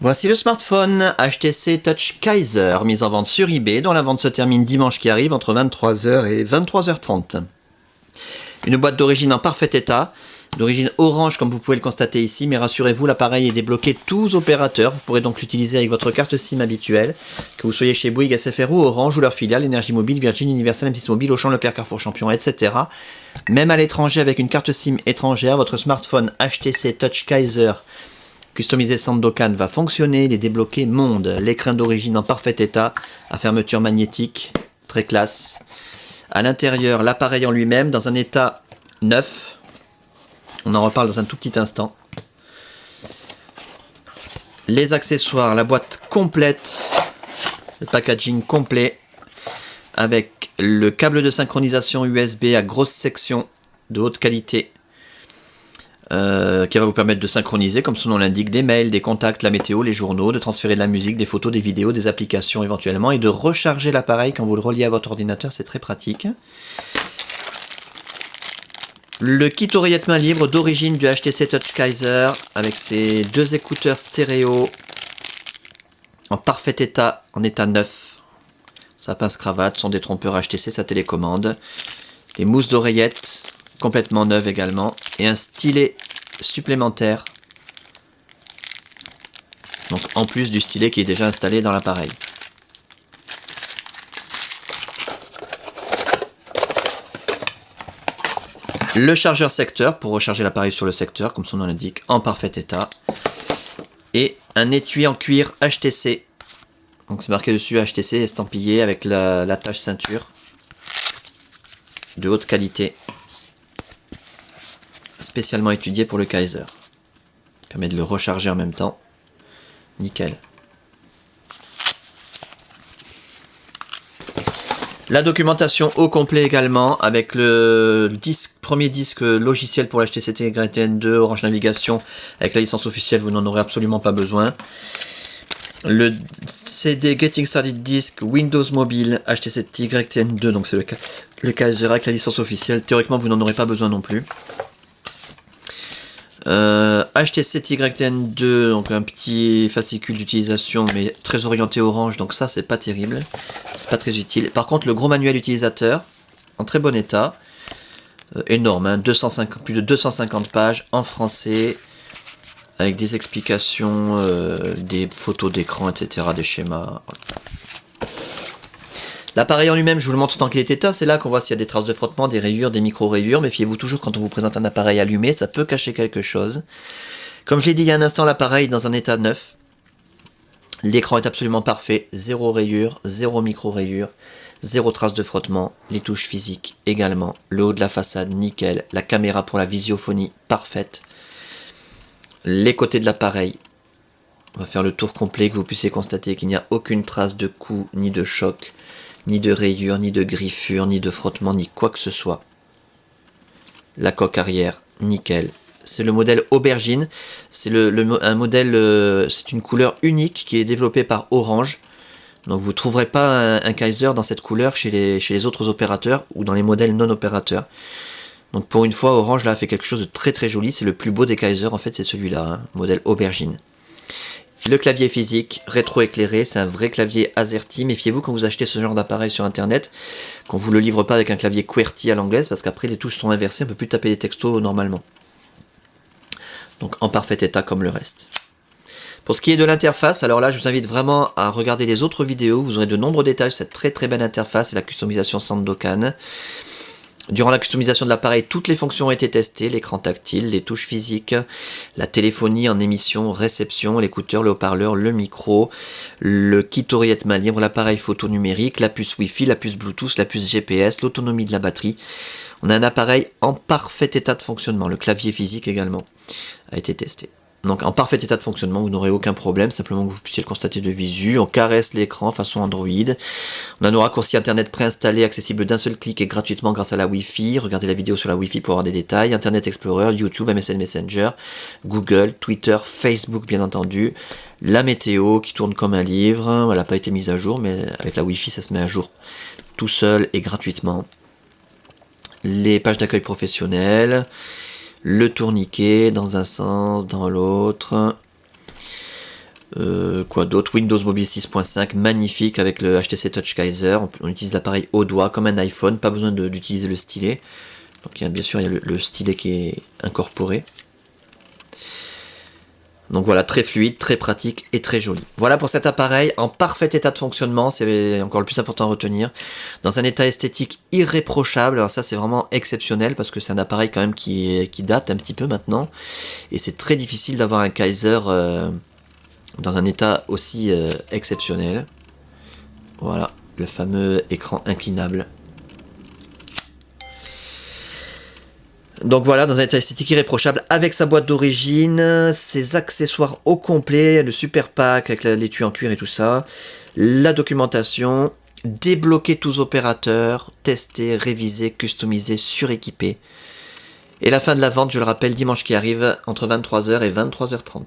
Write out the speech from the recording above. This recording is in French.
Voici le smartphone HTC Touch Kaiser, mis en vente sur eBay, dont la vente se termine dimanche qui arrive entre 23h et 23h30. Une boîte d'origine en parfait état, d'origine orange comme vous pouvez le constater ici, mais rassurez-vous, l'appareil est débloqué tous opérateurs. Vous pourrez donc l'utiliser avec votre carte SIM habituelle, que vous soyez chez Bouygues, SFR ou Orange ou leur filiale, Énergie Mobile, Virgin, Universal, M6 Mobile, Auchan, Leclerc, Carrefour, Champion, etc. Même à l'étranger avec une carte SIM étrangère, votre smartphone HTC Touch Kaiser customisé Sandokan va fonctionner, les débloqués monde, l'écran d'origine en parfait état, à fermeture magnétique, très classe. À l'intérieur, l'appareil en lui-même dans un état neuf. On en reparle dans un tout petit instant. Les accessoires, la boîte complète, le packaging complet, avec le câble de synchronisation USB à grosse section de haute qualité, qui va vous permettre de synchroniser, comme son nom l'indique, des mails, des contacts, la météo, les journaux, de transférer de la musique, des photos, des vidéos, des applications éventuellement, et de recharger l'appareil quand vous le reliez à votre ordinateur, c'est très pratique. Le kit oreillette main libre d'origine du HTC Touch Kaiser, avec ses deux écouteurs stéréo en parfait état, en état neuf. Sa pince-cravate, son détrompeur HTC, sa télécommande, les mousses d'oreillette, complètement neuve également, et un stylet supplémentaire, donc en plus du stylet qui est déjà installé dans l'appareil. Le chargeur secteur pour recharger l'appareil sur le secteur, comme son nom l'indique, en parfait état, et un étui en cuir HTC, donc c'est marqué dessus HTC estampillé avec l'attache ceinture de haute qualité, spécialement étudié pour le Kaiser. Permet de le recharger en même temps. Nickel. La documentation au complet également, avec le premier disque logiciel pour l'HTC TYN2, Orange Navigation, avec la licence officielle, vous n'en aurez absolument pas besoin. Le CD Getting Started Disk Windows Mobile HTC TYN2, donc c'est le Kaiser avec la licence officielle. Théoriquement, vous n'en aurez pas besoin non plus. HTC TYN2, donc un petit fascicule d'utilisation, mais très orienté Orange, donc ça c'est pas terrible, c'est pas très utile. Par contre, le gros manuel utilisateur, en très bon état, énorme, hein, plus de 250 pages en français, avec des explications, des photos d'écran, etc., des schémas. L'appareil en lui-même, je vous le montre tant qu'il est éteint, c'est là qu'on voit s'il y a des traces de frottement, des rayures, des micro-rayures. Méfiez-vous toujours quand on vous présente un appareil allumé, ça peut cacher quelque chose. Comme je l'ai dit il y a un instant, l'appareil est dans un état neuf. L'écran est absolument parfait, zéro rayure, zéro micro-rayure, zéro trace de frottement, les touches physiques également, le haut de la façade nickel, la caméra pour la visiophonie parfaite, les côtés de l'appareil. On va faire le tour complet, que vous puissiez constater qu'il n'y a aucune trace de coup ni de choc, ni de rayures, ni de griffures, ni de frottement, ni quoi que ce soit. La coque arrière, nickel. C'est le modèle aubergine. C'est un modèle, c'est une couleur unique qui est développée par Orange. Donc vous ne trouverez pas un Kaiser dans cette couleur chez les autres opérateurs ou dans les modèles non opérateurs. Donc pour une fois, Orange là a fait quelque chose de très très joli. C'est le plus beau des Kaiser, en fait c'est celui-là, hein, modèle aubergine. Le clavier physique, rétro-éclairé, c'est un vrai clavier AZERTY. Méfiez-vous quand vous achetez ce genre d'appareil sur internet, qu'on ne vous le livre pas avec un clavier QWERTY à l'anglaise, parce qu'après les touches sont inversées, on ne peut plus taper les textos normalement. Donc en parfait état comme le reste. Pour ce qui est de l'interface, alors là je vous invite vraiment à regarder les autres vidéos, vous aurez de nombreux détails sur cette très très belle interface et la customisation Sandokan. Durant la customisation de l'appareil, toutes les fonctions ont été testées, l'écran tactile, les touches physiques, la téléphonie en émission, réception, l'écouteur, le haut-parleur, le micro, le kit oreillette main libre, l'appareil photo numérique, la puce Wi-Fi, la puce Bluetooth, la puce GPS, l'autonomie de la batterie. On a un appareil en parfait état de fonctionnement, le clavier physique également a été testé. Donc en parfait état de fonctionnement, vous n'aurez aucun problème, simplement que vous puissiez le constater de visu. On caresse l'écran façon Android. On a nos raccourcis internet préinstallés, accessibles d'un seul clic et gratuitement grâce à la Wi-Fi. Regardez la vidéo sur la Wi-Fi pour avoir des détails. Internet Explorer, YouTube, MSN Messenger, Google, Twitter, Facebook bien entendu. La météo qui tourne comme un livre. Elle n'a pas été mise à jour, mais avec la Wi-Fi ça se met à jour tout seul et gratuitement. Les pages d'accueil professionnelles. Le tourniquet dans un sens, dans l'autre. Quoi d'autre? Windows Mobile 6.5, magnifique avec le HTC Touch Kaiser. On utilise l'appareil au doigt comme un iPhone, pas besoin d'utiliser le stylet. Donc bien sûr, il y a le stylet qui est incorporé. Donc voilà, très fluide, très pratique et très joli. Voilà pour cet appareil en parfait état de fonctionnement, c'est encore le plus important à retenir. Dans un état esthétique irréprochable, alors ça c'est vraiment exceptionnel parce que c'est un appareil quand même qui date un petit peu maintenant. Et c'est très difficile d'avoir un Kaiser dans un état aussi exceptionnel. Voilà, le fameux écran inclinable. Donc voilà, dans un état esthétique irréprochable, avec sa boîte d'origine, ses accessoires au complet, le super pack avec l'étui en cuir et tout ça, la documentation, débloquer tous opérateurs, tester, réviser, customiser, suréquiper. Et la fin de la vente, je le rappelle, dimanche qui arrive, entre 23h et 23h30.